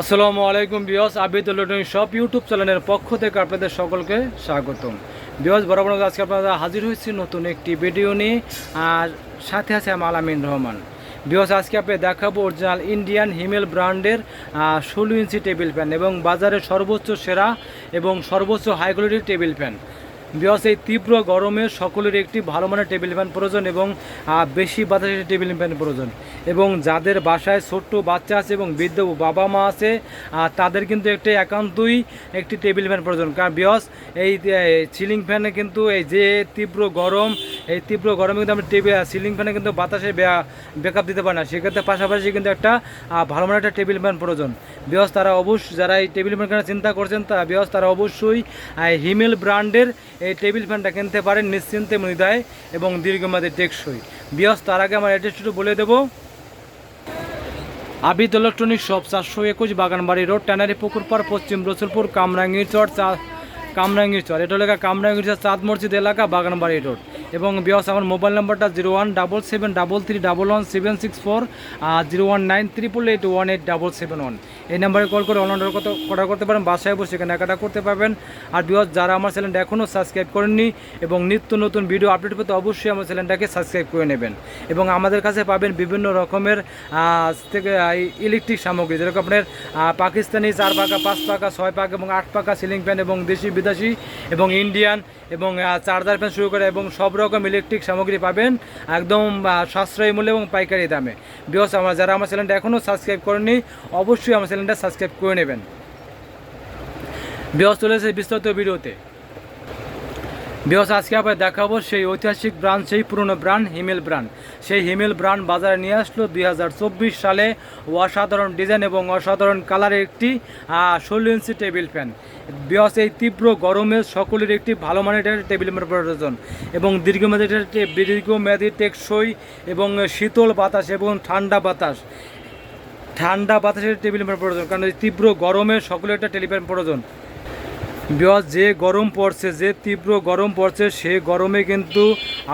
আসসালামু আলাইকুম বিয়স আবিদ ইলেকট্রনিক শপ ইউটিউব চ্যানেলের পক্ষ থেকে আপনাদের সকলকে স্বাগতম। বিয়স বরাবর আজকে আপনারা হাজির হয়েছি নতুন একটি ভিডিও নিয়ে, আর সাথে আছে আমি আলামিন রহমান। বিয়স আজকে আপনি দেখাবো অরিজিনাল ইন্ডিয়ান হিমেল ব্র্যান্ডের 16 ইঞ্চি টেবিল ফ্যান এবং বাজারে সর্বোচ্চ সেরা এবং সর্বোচ্চ হাই কোয়ালিটির টেবিল ফ্যান। বিকজ এই তীব্র গরমে সকলের একটি ভালো মানের টেবিল ফ্যান প্রয়োজন এবং বেশি বাতাসের টেবিল ফ্যান প্রয়োজন, এবং যাদের বাসায় ছোট্ট বাচ্চা আছে এবং বৃদ্ধ বাবা মা আছে তাদের কিন্তু একটি একান্তই একটি টেবিল ফ্যান প্রয়োজন। কারণ বিকজ এই সিলিং ফ্যানে কিন্তু এই যে তীব্র গরম, এই তীব্র গরমে কিন্তু আমরা সিলিং ফ্যানে কিন্তু বাতাসে ব্যাকআপ দিতে পারে না, সেক্ষেত্রে পাশাপাশি কিন্তু একটা ভালো মানের একটা টেবিল ফ্যান প্রয়োজন। বিকজ তারা অবশ্যই যারা এই টেবিল ফ্যান কেনার চিন্তা করছেন বিকজ তারা অবশ্যই হিমেল ব্র্যান্ডের এই টেবিল ফ্যানটা কিনতে পারেন নিশ্চিন্তে মৃদায় এবং দীর্ঘমেয়াদী টেকসই। বিয়স তার আগে আমার অ্যাড্রেসটা বলে দেবো। Abid electronic shop 421 Baganbari road, tannery Pukurpar, Paschim Rasulpur, Kamrangir চর। এটা হলো কামরাঙ্গীর চর চাঁদ মসজিদ এলাকা, বাগানবাড়ি রোড। এবং বিয়স আমার মোবাইল নাম্বারটা 01773331764 আর 01988818771। এই নাম্বারে কল করে অনলাইন অর্ডার করতে পারেন, বাসায় বসে কেনাকাটা করতে পারবেন। আর বিয়স যারা আমার চ্যানেলটা এখনও সাবস্ক্রাইব করেননি এবং নিত্য নতুন ভিডিও আপডেট পেতে অবশ্যই আমার চ্যানেলটাকে সাবস্ক্রাইব করে নেবেন। এবং আমাদের কাছে পাবেন বিভিন্ন রকমের থেকে ইলেকট্রিক সামগ্রী, যেরকম আপনার পাকিস্তানি 4 পাকা, 5 পাকা, 6 পাকা এবং 8 পাকা সিলিং ফ্যান এবং দেশি বিদেশি এবং ইন্ডিয়ান এবং চার্জার ফ্যান শুরু করে এবং সব রকম ইলেকট্রিক সামগ্রী পাবেন একদম সাশ্রয়ী মূল্যে এবং পাইকারি দামে। বিকজ যারা আমার চ্যানেলটা এখনও সাবস্ক্রাইব করেননি অবশ্যই আমার চ্যানেলটা সাবস্ক্রাইব করে নেবেন। বিকজ চলে এসেছে বিস্তারিত ভিডিওতে। বিকজ আজকে আবার দেখাবো সেই ঐতিহাসিক ব্র্যান্ড, সেই পুরনো ব্র্যান্ড হিমেল ব্র্যান্ড। সেই হিমেল ব্র্যান্ড বাজারে নিয়ে আসলো 2024 সালে অসাধারণ ডিজাইন এবং অসাধারণ কালারের একটি 16 ইঞ্চি টেবিল ফ্যান। বিকজ এই তীব্র গরমে সকলের একটি ভালো মানের টেবিল ফ্যান প্রয়োজন এবং দীর্ঘমেয়াদী টেকসই এবং শীতল বাতাস এবং ঠান্ডা বাতাসের টেবিল ফ্যান প্রয়োজন। কারণ এই তীব্র গরমে সকলের একটা টেবিল ফ্যান প্রয়োজন। বিকজ যে গরম পড়ছে, যে তীব্র গরম পড়ছে, সে গরমে কিন্তু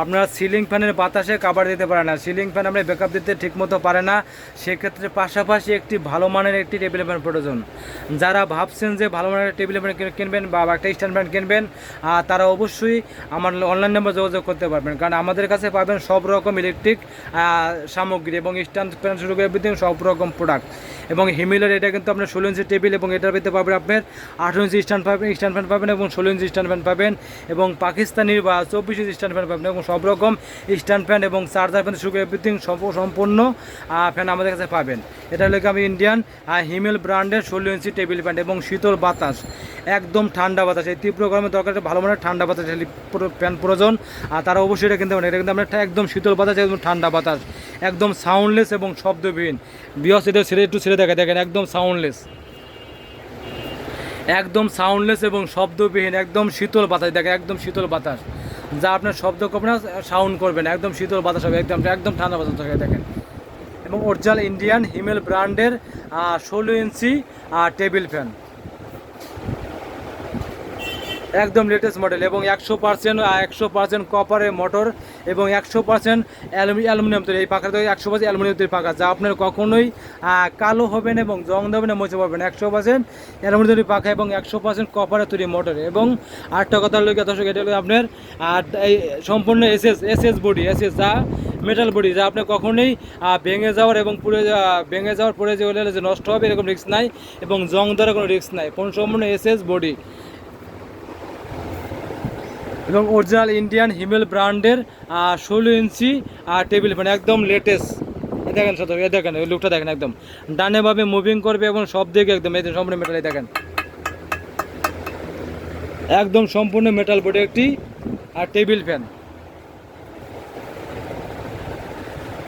আপনার সিলিং ফ্যানের বাতাসে কাভার দিতে পারে না, সিলিং ফ্যান আপনার ব্যাকআপ দিতে ঠিকমতো পারে না। সেক্ষেত্রে পাশাপাশি একটি ভালো মানের একটি টেবিল ফ্যান প্রয়োজন। যারা ভাবছেন যে ভালো মানের টেবিল ফ্যান কিনবেন বা একটা স্ট্যান্ড ফ্যান কিনবেন, তারা অবশ্যই আমার অনলাইন নাম্বার যোগাযোগ করতে পারবেন। কারণ আমাদের কাছে পাবেন সব রকম ইলেকট্রিক সামগ্রী এবং স্ট্যান্ড ফ্যান শুরু করে এভরিথিং সব রকম প্রোডাক্ট। এবং হিমেলের এটা কিন্তু আপনার 16 ইঞ্চি টেবিল এবং এটার ভিতরে পাবেন আপনার 18 ইঞ্চি স্ট্যান্ড ফ্যান পাবেন এবং 16 ইঞ্চি স্ট্যান্ড ফ্যান পাবেন এবং পাকিস্তানির বা 24 ইঞ্চি স্ট্যান্ড ফ্যান পাবেন এবং সব রকম স্ট্যান্ড ফ্যান এবং চার্জার ফ্যান শুরু করে এভরিথিং সম্পূর্ণ ফ্যান আমাদের কাছে পাবেন। এটা হলো আমি ইন্ডিয়ান হিমেল ব্র্যান্ডের 16 ইঞ্চি টেবিল ফ্যান এবং শীতল বাতাস, একদম ঠান্ডা বাতাস। এই তীব্র গরমের দরকার ভালো মানের ঠান্ডা বাতাস ফ্যান প্রয়োজন, আর তারা অবশ্যই এটা কিনতে পারেন। এটা কিন্তু আপনার একদম শীতল বাতাস, একদম ঠান্ডা বাতাস, একদম সাউন্ডলেস এবং শব্দবিহীন। বিকজ এটা একটু ছেড়ে দেখেন একদম সাউন্ডলেস এবং শব্দবিহীন, একদম শীতল বাতাস। দেখেন একদম শীতল বাতাস, যা আপনার শব্দ করবে না, সাউন্ড করবেন, একদম শীতল বাতাস হবে, একদম ঠান্ডা বাতাস থাকে দেখেন। এবং অরিজিনাল ইন্ডিয়ান হিমেল ব্র্যান্ডের 16 ইঞ্চি টেবিল ফ্যান, একদম লেটেস্ট মডেল এবং 100% কপারের মোটর এবং 100% অ্যালুমিনিয়াম তৈরি। এই পাখাটা 100% অ্যালুমিনিয়াম তৈরি পাখা, যা আপনার কখনোই কালো হবে না এবং জং দেবে না, মুছে পাবেন। 100% অ্যালুমিনিয়াম তৈরি পাখা এবং 100% কপারের তৈরি মোটর। এবং আরেকটা কথা হলো দর্শক, এটা হলো আপনার এই সম্পূর্ণ এসএস বডি, যা মেটাল বডি, যা আপনার কখনোই ভেঙে যাওয়ার এবং পড়ে যাওয়ার যে নষ্ট হবে এরকম রিস্ক নাই এবং জং দেওয়ার কোনো রিস্ক নাই, সম্পূর্ণ এসএস বডি। এবং অরিজিনাল ইন্ডিয়ান হিমেল ব্র্যান্ডের 16 ইঞ্চি টেবিল ফ্যান, একদম লেটেস্ট। দেখেন দেখেন ওই লুকটা দেখেন, একদম ডানেভাবে মুভিং করবে এবং সব দিকে একদম এই সম্পূর্ণ মেটাল। দেখেন একদম সম্পূর্ণ মেটাল বডি একটি টেবিল ফ্যান।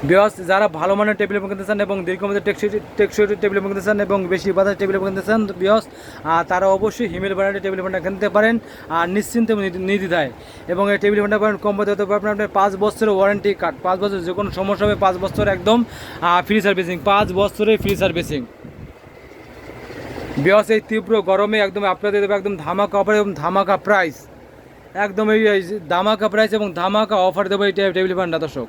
বিকজ যারা ভালো মানের টেবিল ফ্যান কিনতে চান এবং দীর্ঘমেয়াদী টেকসই টেবিল ফ্যান কিনতে চান এবং বেশি বাতাস টেবিল ফ্যান কিনতে চান, বিকজ তারা অবশ্যই হিমেল ব্র্যান্ডের টেবিল ফ্যানটা কিনতে পারেন আর নিশ্চিন্তে নির্দ্বিধায়। এবং এই টেবিল ফ্যানটা পাবেন কম হতে পারবেন আপনার 5 বছরের ওয়ারেন্টি কার্ড, 5 বছর যে কোনো সমস্যা হবে 5 বছর একদম ফ্রি সার্ভিসিং, 5 বছরের ফ্রি সার্ভিসিং। বিকজ এই তীব্র গরমে একদম আপনাদের দেবে একদম ধামাকা অফার এবং ধামাকা প্রাইস। একদম এই ধামাকা প্রাইস এবং ধামাকা অফার দেবো এই টেবিল ফ্যানটা দর্শক।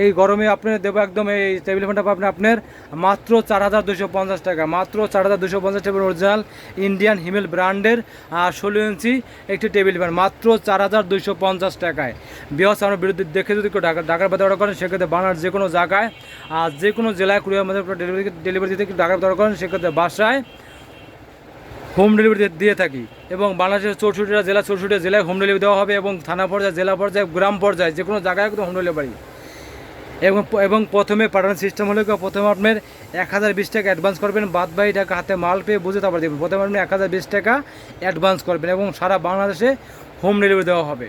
এই গরমে আপনার দেবো একদম এই টেবিল ফ্যানটা পাবেন আপনার মাত্র 4250 টাকা, মাত্র 4250 টাকা অরিজিনাল ইন্ডিয়ান হিমেল ব্র্যান্ডের 16 ইঞ্চি একটি টেবিল ফ্যান মাত্র 4250 টাকায়। বিহস আমার বিরুদ্ধে দেখে যদি কেউ ঢাকার বাজার অর্ডার করেন সেক্ষেত্রে বানার যে কোনো জায়গায় আর যে কোনো জেলায় কুরিয়ার মধ্যে ডেলিভারি দিতে ঢাকার বাজার করেন সেক্ষেত্রে বাসায় হোম ডেলিভারি দিয়ে থাকি এবং বাংলাদেশের 64টা জেলা 64টা জেলায় হোম ডেলিভারি দেওয়া হবে এবং থানা পর্যায়ে জেলা পর্যায়ে গ্রাম পর্যায়ে যে কোনো জায়গায় কিন্তু হোম ডেলিভারি। এবং প্রথমে পাঠানোর সিস্টেম হলো প্রথমে আপনার 1020 টাকা অ্যাডভান্স করবেন, বাদ বাকি টাকা হাতে মাল পেয়ে বুঝে তারপর দেবেন। প্রথমে আপনি 1020 টাকা অ্যাডভান্স করবেন এবং সারা বাংলাদেশে হোম ডেলিভারি দেওয়া হবে।